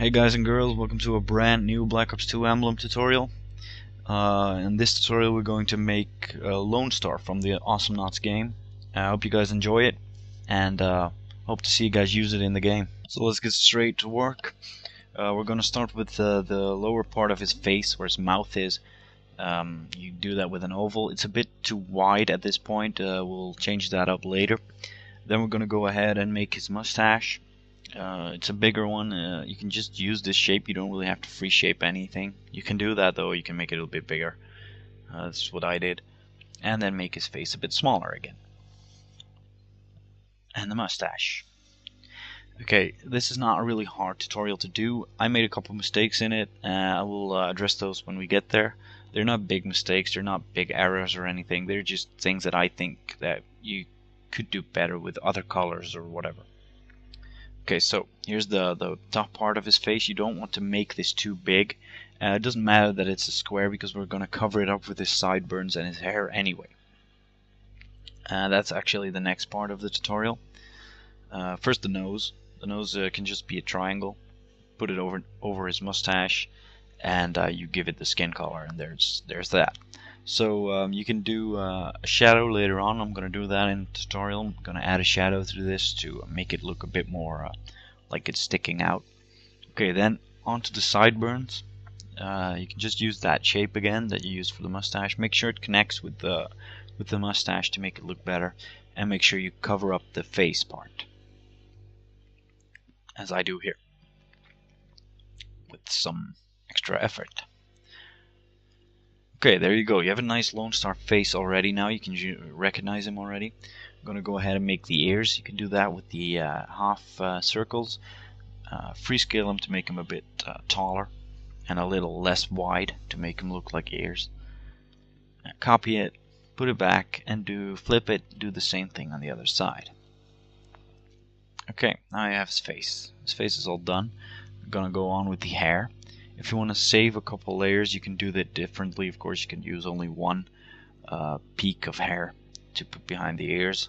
Hey guys and girls, welcome to a brand new Black Ops 2 Emblem tutorial. In this tutorial we're going to make Lonestar from the Awesomenauts game. I hope you guys enjoy it, and hope to see you guys use it in the game. So let's get straight to work. We're going to start with the lower part of his face, where his mouth is. You do that with an oval. It's a bit too wide at this point. We'll change that up later. Then we're going to go ahead and make his mustache. It's a bigger one. You can just use this shape. You don't really have to free shape anything. You can do that though. You can make it a little bit bigger. That's what I did. And then make his face a bit smaller again. And the mustache. Okay, this is not a really hard tutorial to do. I made a couple mistakes in it. I will address those when we get there. They're not big mistakes. They're not big errors or anything. They're just things that I think that you could do better with other colors or whatever. Okay, so here's the top part of his face. You don't want to make this too big. It doesn't matter that it's a square because we're going to cover it up with his sideburns and his hair anyway. That's actually the next part of the tutorial. First the nose. The nose can just be a triangle. Put it over his mustache, and you give it the skin color, and there's that. So you can do a shadow later on. I'm going to do that in the tutorial. I'm going to add a shadow through this to make it look a bit more like it's sticking out. Okay, then onto the sideburns. You can just use that shape again that you used for the mustache. Make sure it connects with the mustache to make it look better, and make sure you cover up the face part, as I do here, with some extra effort. Okay, there you go. You have a nice Lonestar face already. Now you can recognize him already. I'm going to go ahead and make the ears. You can do that with the half circles. Free scale him to make him a bit taller and a little less wide to make him look like ears. Copy it, put it back, and flip it. Do the same thing on the other side. Okay, now you have his face. His face is all done. I'm going to go on with the hair. If you want to save a couple layers, you can do that differently. Of course, you can use only one peak of hair to put behind the ears.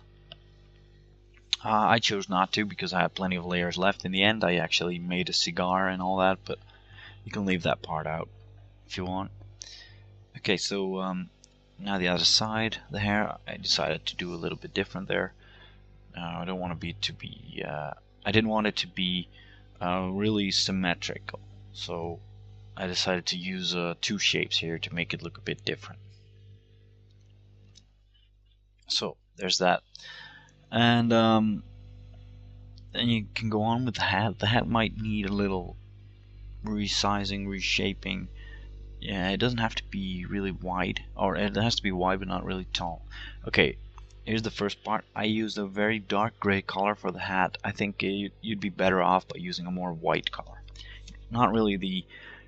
I chose not to because I had plenty of layers left. In the end, I actually made a cigar and all that, but you can leave that part out if you want. Okay, so now the other side, the hair, I decided to do a little bit different there. I don't want I didn't want it to be really symmetrical, so I decided to use two shapes here to make it look a bit different. So there's that, and then you can go on with the hat. The hat might need a little resizing, reshaping. Yeah, it doesn't have to be really wide, or it has to be wide but not really tall. Okay, here's the first part. I used a very dark gray color for the hat. I think you'd be better off by using a more white color. Not really the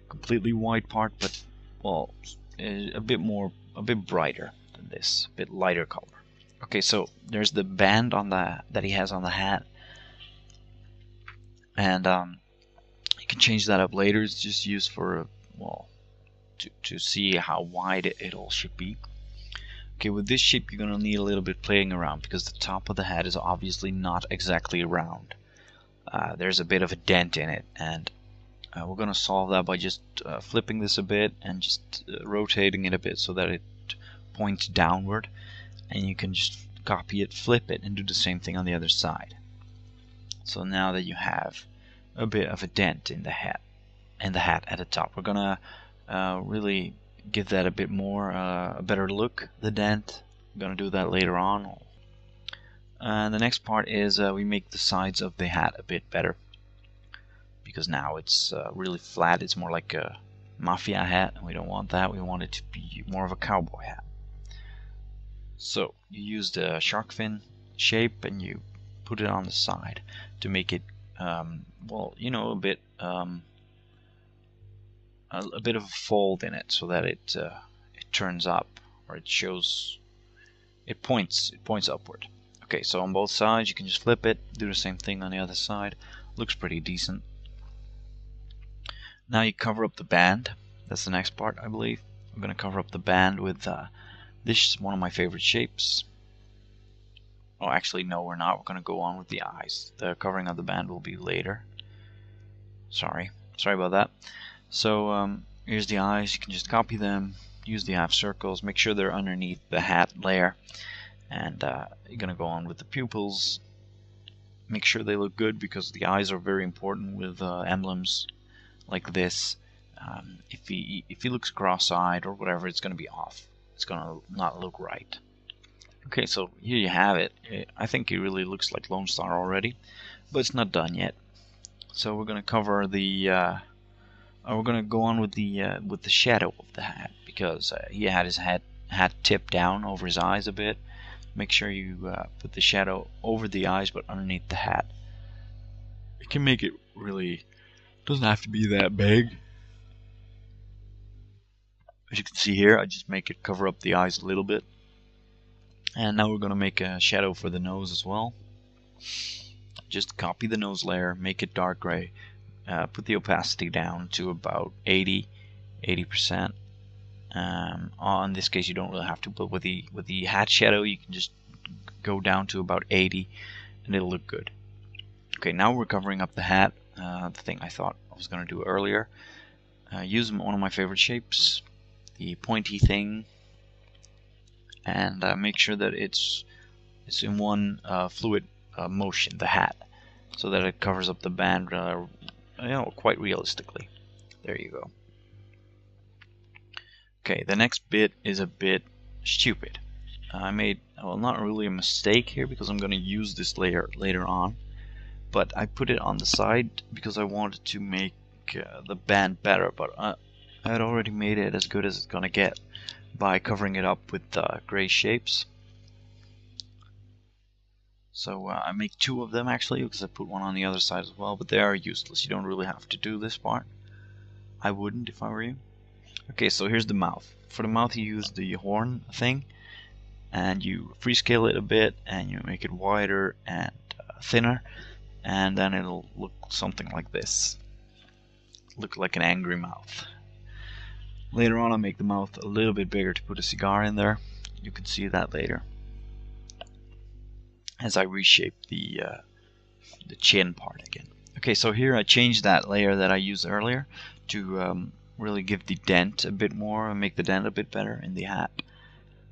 completely white part, but well, a bit brighter than this, a bit lighter color. Okay, so there's the band on that he has on the hat, and you can change that up later. It's just used for to see how wide it all should be. Okay, with this shape you're gonna need a little bit playing around because the top of the hat is obviously not exactly round. There's a bit of a dent in it, and we're going to solve that by just flipping this a bit and just rotating it a bit so that it points downward, and you can just copy it, flip it, and do the same thing on the other side. So now that you have a bit of a dent in the hat at the top, we're going to really give that a bit more a better look, the dent. I'm going to do that later on. And the next part is we make the sides of the hat a bit better, because now it's really flat. It's more like a mafia hat, and we don't want that. We want it to be more of a cowboy hat. So you use the shark fin shape and you put it on the side to make it well, you know, a bit of a fold in it, so that it turns up, or it points upward. Okay, so on both sides you can just flip it, do the same thing on the other side. Looks pretty decent. Now you cover up the band. That's the next part, I believe. I'm going to cover up the band with this is one of my favorite shapes. Oh, actually, no, we're not. We're going to go on with the eyes. The covering of the band will be later. Sorry. Sorry about that. So here's the eyes. You can just copy them, use the half circles, make sure they're underneath the hat layer, and you're gonna go on with the pupils. Make sure they look good because the eyes are very important with emblems like this. If he looks cross-eyed or whatever, it's gonna be off. It's gonna not look right. Okay, so here you have it. I think it really looks like Lonestar already, but it's not done yet. So we're gonna cover the. We're gonna go on with the shadow of the hat because he had his hat tipped down over his eyes a bit. Make sure you put the shadow over the eyes, but underneath the hat. It can make it really. Doesn't have to be that big. As you can see here, I just make it cover up the eyes a little bit. And now we're gonna make a shadow for the nose as well. Just copy the nose layer, make it dark gray. Put the opacity down to about 80%. In this case, you don't really have to, but with the hat shadow, you can just go down to about 80, and it'll look good. Okay, now we're covering up the hat. The thing I thought I was going to do earlier. Use one of my favorite shapes, the pointy thing, and make sure that it's in one fluid motion, the hat, so that it covers up the band, quite realistically. There you go. Okay, the next bit is a bit stupid. I made, well, not really a mistake here because I'm going to use this layer later on, but I put it on the side because I wanted to make the band better, but I had already made it as good as it's going to get by covering it up with gray shapes. So I make two of them actually because I put one on the other side as well, but they are useless. You don't really have to do this part. I wouldn't if I were you. Okay, so here's the mouth. For the mouth you use the horn thing, and you freescale it a bit, and you make it wider and thinner, and then it'll look something like this. Look like an angry mouth. Later on I'll make the mouth a little bit bigger to put a cigar in there. You can see that later as I reshape the chin part again. Okay, so here I changed that layer that I used earlier to really give the dent a bit more and make the dent a bit better in the hat.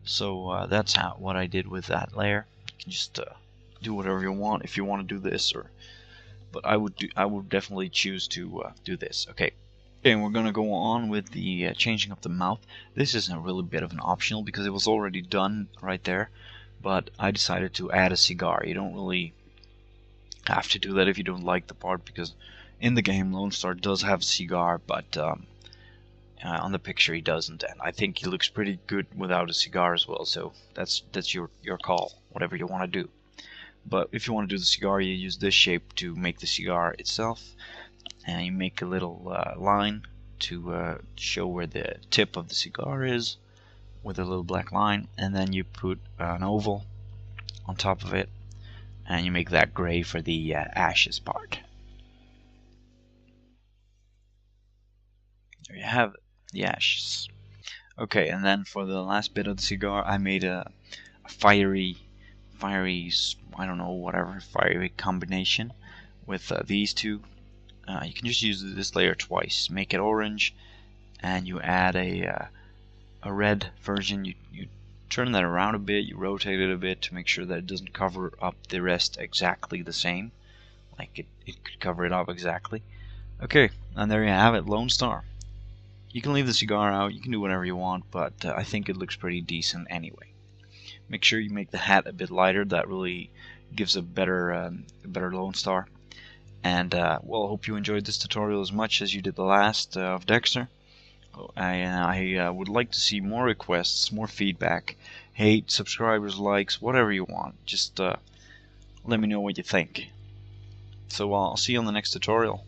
So that's what I did with that layer. You can just do whatever you want if you want to do this, but I would definitely choose to do this. Okay, and we're gonna go on with the changing of the mouth. This is a really bit of an optional because it was already done right there, but I decided to add a cigar. You don't really have to do that if you don't like the part, because in the game Lonestar does have a cigar, but on the picture he doesn't, and I think he looks pretty good without a cigar as well. So that's your call, whatever you want to do. But if you want to do the cigar, you use this shape to make the cigar itself, and you make a little line to show where the tip of the cigar is with a little black line, and then you put an oval on top of it, and you make that gray for the ashes part. There you have it, the ashes. Okay, and then for the last bit of the cigar, I made a fiery, I don't know, whatever, fiery combination with these two. You can just use this layer twice. Make it orange, and you add a red version. You turn that around a bit, you rotate it a bit to make sure that it doesn't cover up the rest exactly the same. Like it could cover it up exactly. Okay, and there you have it, Lonestar. You can leave the cigar out, you can do whatever you want, but I think it looks pretty decent anyway. Make sure you make the hat a bit lighter. That really gives a better Lonestar. And well, I hope you enjoyed this tutorial as much as you did the last of Dexter. I would like to see more requests, more feedback, hate, subscribers, likes, whatever you want. Just let me know what you think. So I'll see you on the next tutorial.